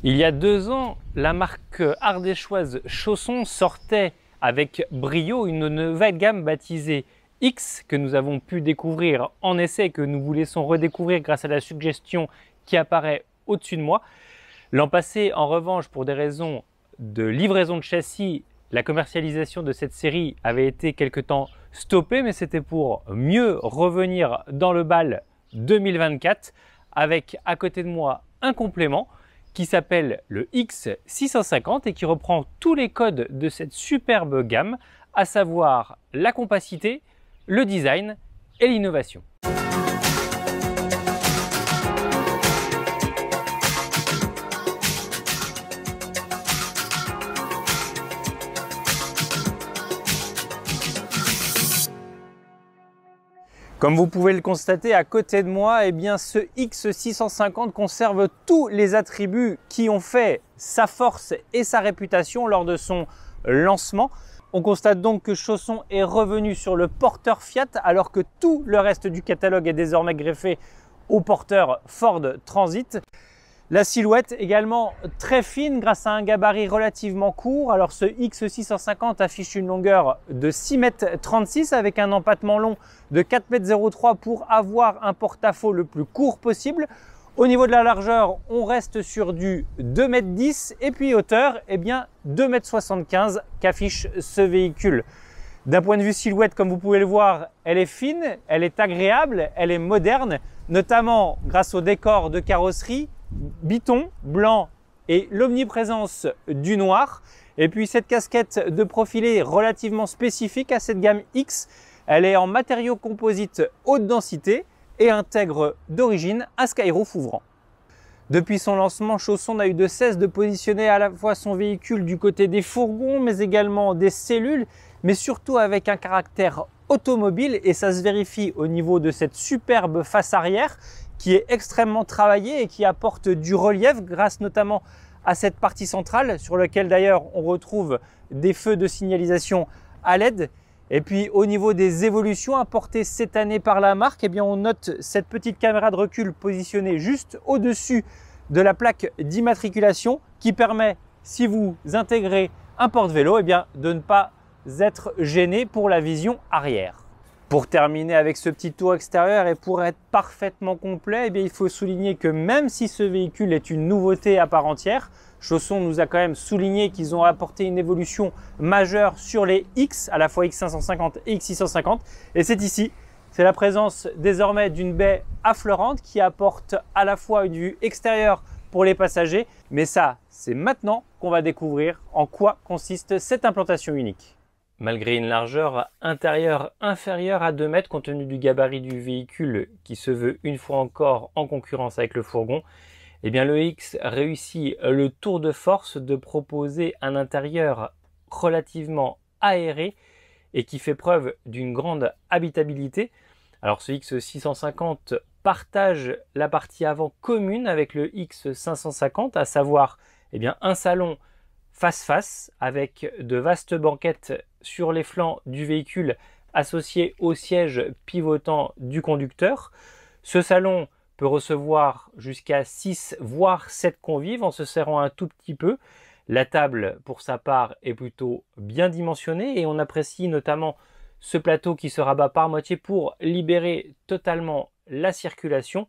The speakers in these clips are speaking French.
Il y a 2 ans, la marque ardéchoise Chausson sortait avec brio une nouvelle gamme baptisée X que nous avons pu découvrir en essai et que nous vous laissons redécouvrir grâce à la suggestion qui apparaît au-dessus de moi. L'an passé, en revanche, pour des raisons de livraison de châssis, la commercialisation de cette série avait été quelque temps stoppée, mais c'était pour mieux revenir dans le bal 2024 avec à côté de moi un complément qui s'appelle le X650 et qui reprend tous les codes de cette superbe gamme, à savoir la compacité, le design et l'innovation. Comme vous pouvez le constater à côté de moi, eh bien ce X650 conserve tous les attributs qui ont fait sa force et sa réputation lors de son lancement. On constate donc que Chausson est revenu sur le porteur Fiat alors que tout le reste du catalogue est désormais greffé au porteur Ford Transit. La silhouette également très fine grâce à un gabarit relativement court. Alors ce X650 affiche une longueur de 6,36 m avec un empattement long de 4,03 m pour avoir un porte-à-faux le plus court possible. Au niveau de la largeur, on reste sur du 2,10 m et puis hauteur, eh bien 2,75 m qu'affiche ce véhicule. D'un point de vue silhouette, comme vous pouvez le voir, elle est fine, elle est agréable, elle est moderne, notamment grâce au décor de carrosserie biton, blanc et l'omniprésence du noir. Et puis cette casquette de profilé relativement spécifique à cette gamme X. Elle est en matériaux composites haute densité et intègre d'origine un skyroof ouvrant. Depuis son lancement, Chausson n'a eu de cesse de positionner à la fois son véhicule du côté des fourgons, mais également des cellules, mais surtout avec un caractère automobile, et ça se vérifie au niveau de cette superbe face arrière qui est extrêmement travaillée et qui apporte du relief grâce notamment à cette partie centrale sur laquelle d'ailleurs on retrouve des feux de signalisation à LED. Et puis au niveau des évolutions apportées cette année par la marque, eh bien on note cette petite caméra de recul positionnée juste au-dessus de la plaque d'immatriculation qui permet, si vous intégrez un porte-vélo, eh bien de ne pas être gêné pour la vision arrière. Pour terminer avec ce petit tour extérieur et pour être parfaitement complet, eh bien, il faut souligner que même si ce véhicule est une nouveauté à part entière, Chausson nous a quand même souligné qu'ils ont apporté une évolution majeure sur les X, à la fois X550 et X650. Et c'est ici, c'est la présence désormais d'une baie affleurante qui apporte à la fois une vue extérieure pour les passagers. Mais ça, c'est maintenant qu'on va découvrir en quoi consiste cette implantation unique. Malgré une largeur intérieure inférieure à 2 m compte tenu du gabarit du véhicule qui se veut une fois encore en concurrence avec le fourgon, eh bien le X réussit le tour de force de proposer un intérieur relativement aéré et qui fait preuve d'une grande habitabilité. Alors ce X650 partage la partie avant commune avec le X550, à savoir eh bien, un salon face-face avec de vastes banquettes sur les flancs du véhicule associées au siège pivotant du conducteur. Ce salon peut recevoir jusqu'à 6 voire 7 convives en se serrant un tout petit peu. La table pour sa part est plutôt bien dimensionnée et on apprécie notamment ce plateau qui se rabat par moitié pour libérer totalement la circulation.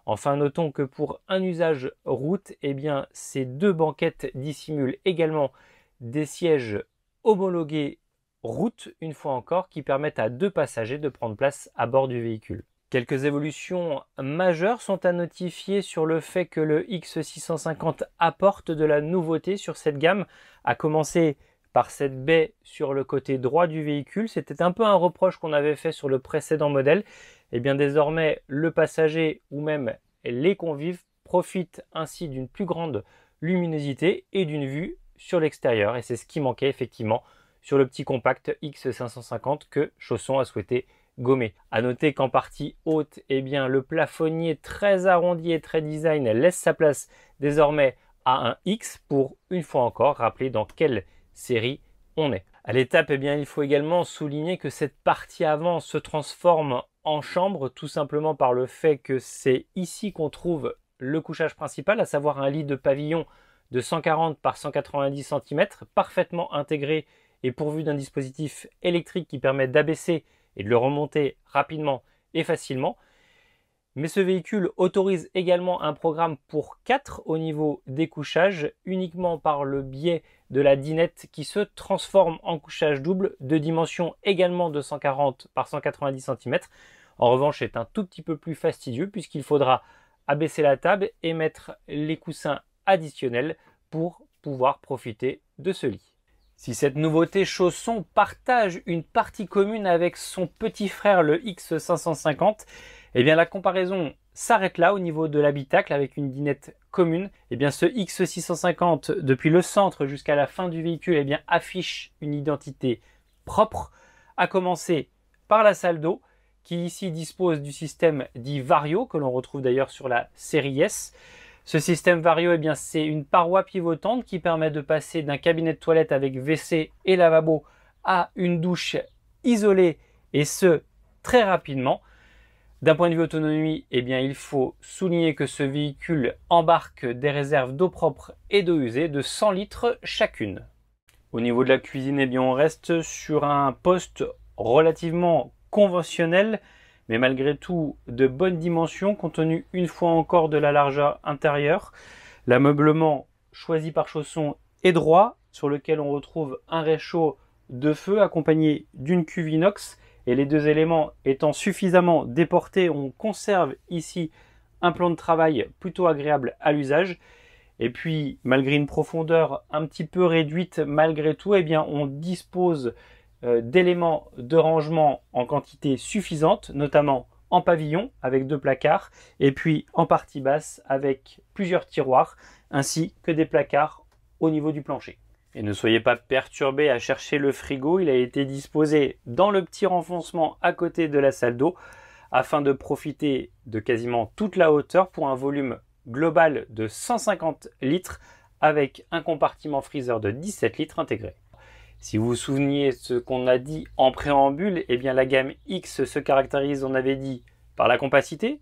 Enfin, notons que pour un usage route, eh bien, ces deux banquettes dissimulent également des sièges homologués route, une fois encore, qui permettent à 2 passagers de prendre place à bord du véhicule. Quelques évolutions majeures sont à notifier sur le fait que le X650 apporte de la nouveauté sur cette gamme, à commencer par cette baie sur le côté droit du véhicule. C'était un peu un reproche qu'on avait fait sur le précédent modèle. Et bien désormais, le passager ou même les convives profitent ainsi d'une plus grande luminosité et d'une vue sur l'extérieur. Et c'est ce qui manquait effectivement sur le petit compact X550 que Chausson a souhaité gommer. À noter qu'en partie haute, eh bien, le plafonnier très arrondi et très design laisse sa place désormais à un X pour une fois encore rappeler dans quelle série on est. À l'étape, eh bien, il faut également souligner que cette partie avant se transforme en chambre tout simplement par le fait que c'est ici qu'on trouve le couchage principal, à savoir un lit de pavillon de 140 par 190 cm, parfaitement intégré et pourvu d'un dispositif électrique qui permet d'abaisser et de le remonter rapidement et facilement. Mais ce véhicule autorise également un programme pour 4 au niveau des couchages, uniquement par le biais de la dinette qui se transforme en couchage double, de dimension également de 140 par 190 cm. En revanche, c'est un tout petit peu plus fastidieux puisqu'il faudra abaisser la table et mettre les coussins additionnels pour pouvoir profiter de ce lit. Si cette nouveauté chausson partage une partie commune avec son petit frère le X550, eh bien la comparaison s'arrête là au niveau de l'habitacle avec une dinette commune. Eh bien ce X650 depuis le centre jusqu'à la fin du véhicule eh bien, affiche une identité propre, à commencer par la salle d'eau qui ici dispose du système dit Vario que l'on retrouve d'ailleurs sur la série S. Ce système Vario, eh bien, c'est une paroi pivotante qui permet de passer d'un cabinet de toilette avec WC et lavabo à une douche isolée et ce très rapidement. D'un point de vue autonomie, eh bien, il faut souligner que ce véhicule embarque des réserves d'eau propre et d'eau usée de 100 litres chacune. Au niveau de la cuisine, eh bien, on reste sur un poste relativement conventionnel, mais malgré tout de bonnes dimensions, compte tenu une fois encore de la largeur intérieure. L'ameublement choisi par Chausson est droit, sur lequel on retrouve un réchaud de feu accompagné d'une cuve inox. Et les deux éléments étant suffisamment déportés, on conserve ici un plan de travail plutôt agréable à l'usage. Et puis, malgré une profondeur un petit peu réduite, malgré tout, eh bien, on dispose d'éléments de rangement en quantité suffisante, notamment en pavillon avec 2 placards, et puis en partie basse avec plusieurs tiroirs, ainsi que des placards au niveau du plancher. Et ne soyez pas perturbés à chercher le frigo, il a été disposé dans le petit renfoncement à côté de la salle d'eau afin de profiter de quasiment toute la hauteur pour un volume global de 150 litres avec un compartiment freezer de 17 litres intégré. Si vous vous souveniez ce qu'on a dit en préambule, eh bien la gamme X se caractérise, on avait dit, par la compacité,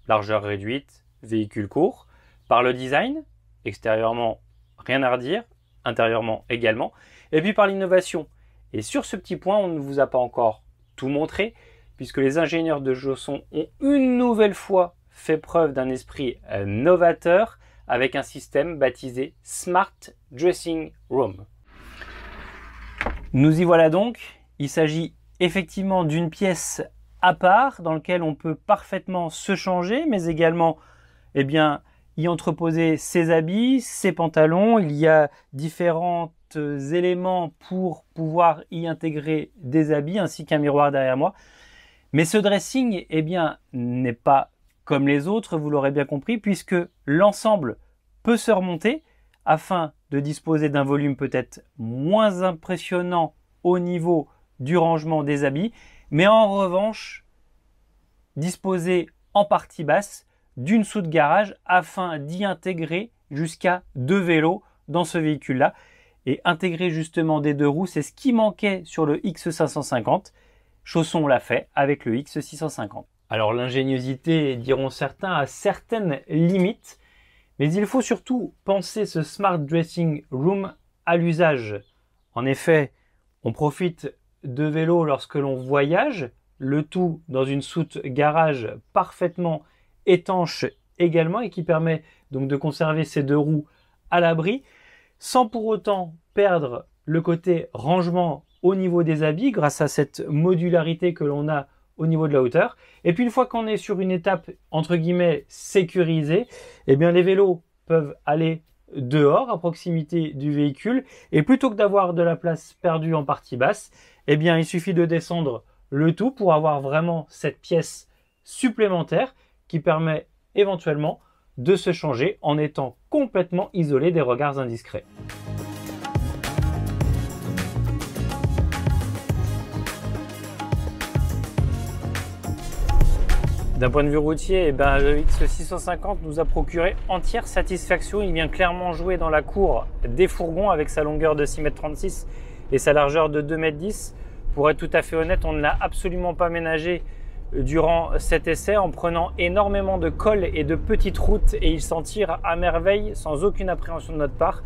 largeur réduite, véhicule court, par le design, extérieurement rien à redire, intérieurement également, et puis par l'innovation. Et sur ce petit point, on ne vous a pas encore tout montré, puisque les ingénieurs de Chausson ont une nouvelle fois fait preuve d'un esprit novateur avec un système baptisé Smart Dressing Room. Nous y voilà donc. Il s'agit effectivement d'une pièce à part dans laquelle on peut parfaitement se changer, mais également eh bien, y entreposer ses habits, ses pantalons. Il y a différents éléments pour pouvoir y intégrer des habits ainsi qu'un miroir derrière moi. Mais ce dressing eh bien, n'est pas comme les autres, vous l'aurez bien compris, puisque l'ensemble peut se remonter afin de disposer d'un volume peut-être moins impressionnant au niveau du rangement des habits, mais en revanche disposer en partie basse d'une soute garage afin d'y intégrer jusqu'à 2 vélos dans ce véhicule-là. Et intégrer justement des 2 roues, c'est ce qui manquait sur le X550. Chausson l'a fait avec le X650. Alors l'ingéniosité, diront certains, a certaines limites, mais il faut surtout penser ce Smart Dressing Room à l'usage. En effet, on profite de vélo lorsque l'on voyage, le tout dans une soute garage parfaitement étanche également et qui permet donc de conserver ces 2 roues à l'abri sans pour autant perdre le côté rangement au niveau des habits grâce à cette modularité que l'on a au niveau de la hauteur. Et puis une fois qu'on est sur une étape entre guillemets sécurisée, eh bien les vélos peuvent aller dehors à proximité du véhicule et plutôt que d'avoir de la place perdue en partie basse, eh bien il suffit de descendre le tout pour avoir vraiment cette pièce supplémentaire qui permet éventuellement de se changer en étant complètement isolé des regards indiscrets. D'un point de vue routier, eh ben, le X650 nous a procuré entière satisfaction. Il vient clairement jouer dans la cour des fourgons avec sa longueur de 6,36 m et sa largeur de 2,10 m. Pour être tout à fait honnête, on ne l'a absolument pas ménagé durant cet essai en prenant énormément de cols et de petites routes et il s'en tire à merveille sans aucune appréhension de notre part.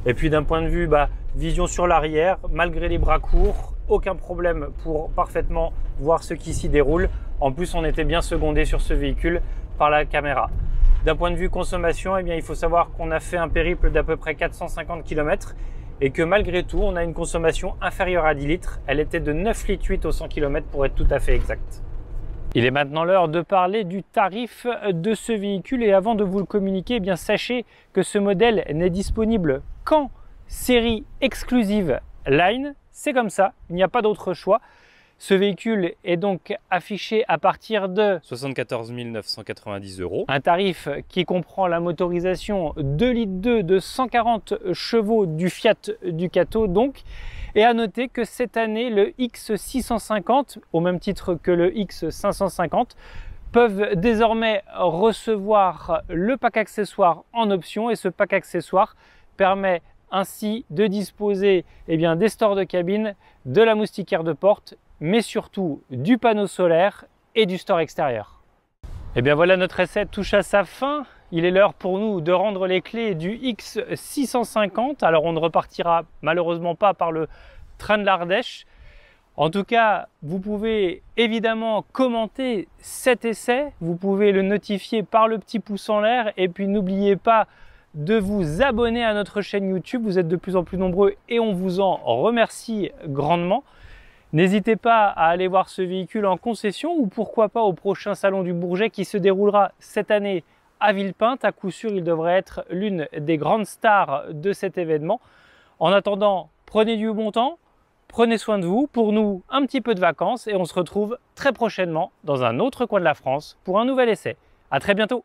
Et puis d'un point de vue vision sur l'arrière, malgré les bras courts, aucun problème pour parfaitement voir ce qui s'y déroule. En plus, on était bien secondé sur ce véhicule par la caméra. D'un point de vue consommation, eh bien, il faut savoir qu'on a fait un périple d'à peu près 450 km et que malgré tout, on a une consommation inférieure à 10 litres. Elle était de 9,8 litres au 100 km pour être tout à fait exact. Il est maintenant l'heure de parler du tarif de ce véhicule et avant de vous le communiquer, eh bien, sachez que ce modèle n'est disponible qu'en série exclusive Line. C'est comme ça, il n'y a pas d'autre choix. Ce véhicule est donc affiché à partir de 74 990 €. Un tarif qui comprend la motorisation 2,2 litres de 140 chevaux du Fiat Ducato donc. Et à noter que cette année, le X650, au même titre que le X550, peuvent désormais recevoir le pack accessoire en option et ce pack accessoire permet ainsi de disposer des stores de cabine, de la moustiquaire de porte, mais surtout du panneau solaire et du store extérieur. Et bien voilà, notre essai touche à sa fin. Il est l'heure pour nous de rendre les clés du X650. Alors on ne repartira malheureusement pas par le train de l'Ardèche. En tout cas, vous pouvez évidemment commenter cet essai. Vous pouvez le notifier par le petit pouce en l'air. Et puis n'oubliez pas de vous abonner à notre chaîne YouTube. Vous êtes de plus en plus nombreux et on vous en remercie grandement. N'hésitez pas à aller voir ce véhicule en concession ou pourquoi pas au prochain salon du Bourget qui se déroulera cette année à Villepinte. À coup sûr, il devrait être l'une des grandes stars de cet événement. En attendant, prenez du bon temps, prenez soin de vous, pour nous un petit peu de vacances et on se retrouve très prochainement dans un autre coin de la France pour un nouvel essai. À très bientôt.